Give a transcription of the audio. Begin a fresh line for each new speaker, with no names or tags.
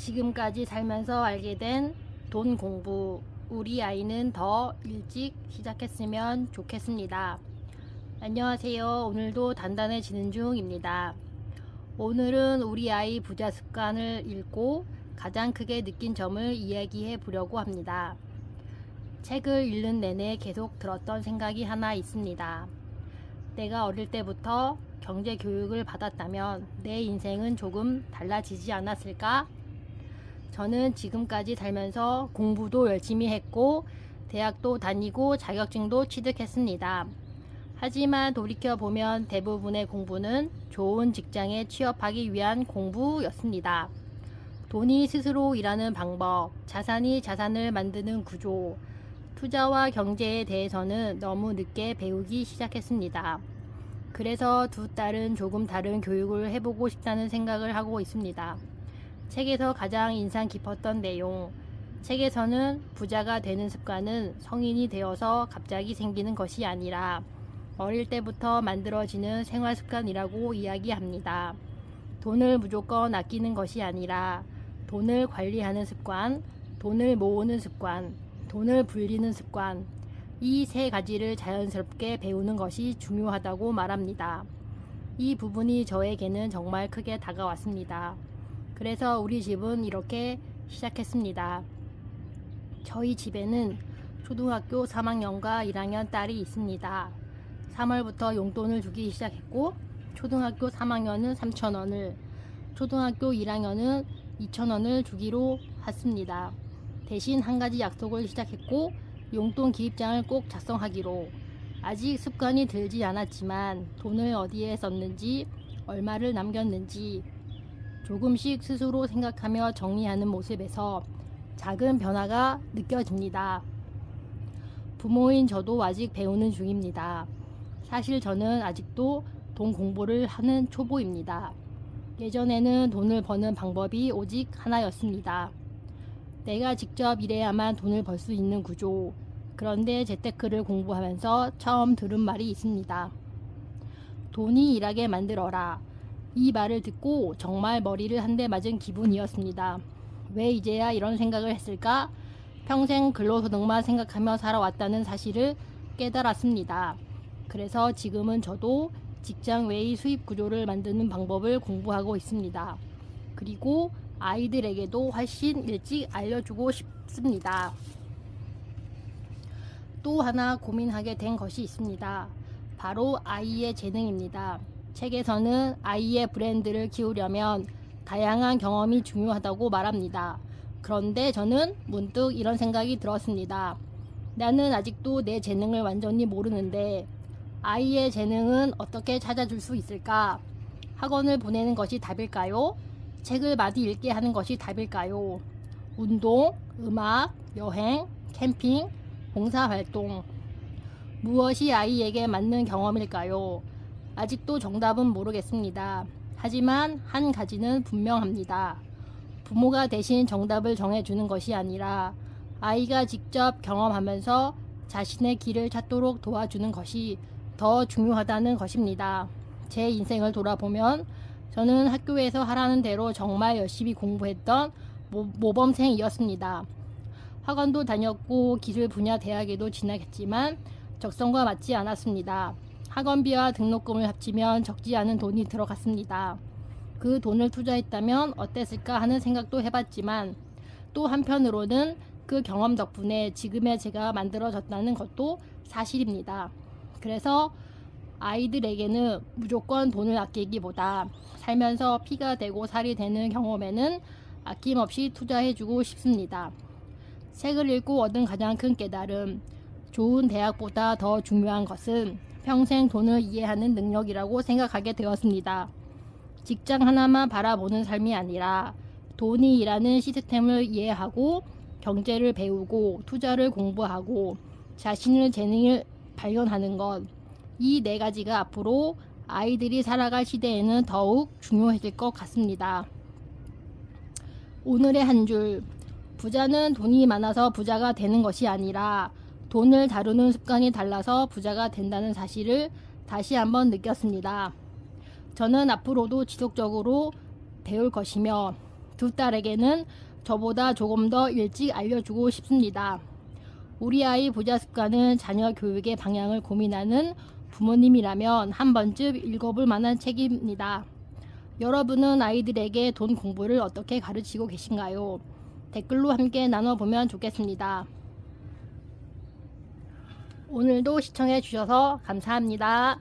지금까지 살면서 알게 된 돈 공부, 우리 아이는 더 일찍 시작했으면 좋겠습니다. 안녕하세요. 오늘도 단단해지는 중입니다. 오늘은 우리 아이 부자 습관을 읽고 가장 크게 느낀 점을 이야기해 보려고 합니다. 책을 읽는 내내 계속 들었던 생각이 하나 있습니다. 내가 어릴 때부터 경제 교육을 받았다면 내 인생은 조금 달라지지 않았을까? 저는 지금까지 살면서 공부도 열심히 했고 대학도 다니고 자격증도 취득했습니다. 하지만 돌이켜보면 대부분의 공부는 좋은 직장에 취업하기 위한 공부였습니다. 돈이 스스로 일하는 방법, 자산이 자산을 만드는 구조, 투자와 경제에 대해서는 너무 늦게 배우기 시작했습니다. 그래서 두 딸은 조금 다른 교육을 해보고 싶다는 생각을 하고 있습니다. 책에서 가장 인상 깊었던 내용, 책에서는 부자가 되는 습관은 성인이 되어서 갑자기 생기는 것이 아니라 어릴 때부터 만들어지는 생활 습관이라고 이야기합니다. 돈을 무조건 아끼는 것이 아니라 돈을 관리하는 습관, 돈을 모으는 습관, 돈을 불리는 습관, 이 세 가지를 자연스럽게 배우는 것이 중요하다고 말합니다. 이 부분이 저에게는 정말 크게 다가왔습니다. 그래서 우리 집은 이렇게 시작했습니다. 저희 집에는 초등학교 3학년과 1학년 딸이 있습니다. 3월부터 용돈을 주기 시작했고 초등학교 3학년은 3,000원을, 초등학교 1학년은 2,000원을 주기로 했습니다. 대신 한 가지 약속을 시작했고 용돈 기입장을 꼭 작성하기로. 아직 습관이 들지 않았지만 돈을 어디에 썼는지, 얼마를 남겼는지 조금씩 스스로 생각하며 정리하는 모습에서 작은 변화가 느껴집니다. 부모인 저도 아직 배우는 중입니다. 사실 저는 아직도 돈 공부를 하는 초보입니다. 예전에는 돈을 버는 방법이 오직 하나였습니다. 내가 직접 일해야만 돈을 벌 수 있는 구조. 그런데 재테크를 공부하면서 처음 들은 말이 있습니다. 돈이 일하게 만들어라. 이 말을 듣고 정말 머리를 한 대 맞은 기분이었습니다. 왜 이제야 이런 생각을 했을까? 평생 근로소득만 생각하며 살아왔다는 사실을 깨달았습니다. 그래서 지금은 저도 직장 외의 수입 구조를 만드는 방법을 공부하고 있습니다. 그리고 아이들에게도 훨씬 일찍 알려주고 싶습니다. 또 하나 고민하게 된 것이 있습니다. 바로 아이의 재능입니다. 책에서는 아이의 브랜드를 키우려면 다양한 경험이 중요하다고 말합니다. 그런데 저는 문득 이런 생각이 들었습니다. 나는 아직도 내 재능을 완전히 모르는데 아이의 재능은 어떻게 찾아줄 수 있을까? 학원을 보내는 것이 답일까요? 책을 많이 읽게 하는 것이 답일까요? 운동, 음악, 여행, 캠핑, 봉사활동. 무엇이 아이에게 맞는 경험일까요? 아직도 정답은 모르겠습니다. 하지만 한 가지는 분명합니다. 부모가 대신 정답을 정해주는 것이 아니라 아이가 직접 경험하면서 자신의 길을 찾도록 도와주는 것이 더 중요하다는 것입니다. 제 인생을 돌아보면 저는 학교에서 하라는 대로 정말 열심히 공부했던 모범생이었습니다. 학원도 다녔고 기술 분야 대학에도 진학했지만 적성과 맞지 않았습니다. 학원비와 등록금을 합치면 적지 않은 돈이 들어갔습니다. 그 돈을 투자했다면 어땠을까 하는 생각도 해봤지만 또 한편으로는 그 경험 덕분에 지금의 제가 만들어졌다는 것도 사실입니다. 그래서 아이들에게는 무조건 돈을 아끼기보다 살면서 피가 되고 살이 되는 경험에는 아낌없이 투자해주고 싶습니다. 책을 읽고 얻은 가장 큰 깨달음, 좋은 대학보다 더 중요한 것은 평생 돈을 이해하는 능력이라고 생각하게 되었습니다. 직장 하나만 바라보는 삶이 아니라 돈이 일하는 시스템을 이해하고 경제를 배우고 투자를 공부하고 자신의 재능을 발견하는 것, 이 네 가지가 앞으로 아이들이 살아갈 시대에는 더욱 중요해질 것 같습니다. 오늘의 한 줄, 부자는 돈이 많아서 부자가 되는 것이 아니라 돈을 다루는 습관이 달라서 부자가 된다는 사실을 다시 한번 느꼈습니다. 저는 앞으로도 지속적으로 배울 것이며 두 딸에게는 저보다 조금 더 일찍 알려주고 싶습니다. 우리 아이 부자 습관은 자녀 교육의 방향을 고민하는 부모님이라면 한 번쯤 읽어볼 만한 책입니다. 여러분은 아이들에게 돈 공부를 어떻게 가르치고 계신가요? 댓글로 함께 나눠보면 좋겠습니다. 오늘도 시청해 주셔서 감사합니다.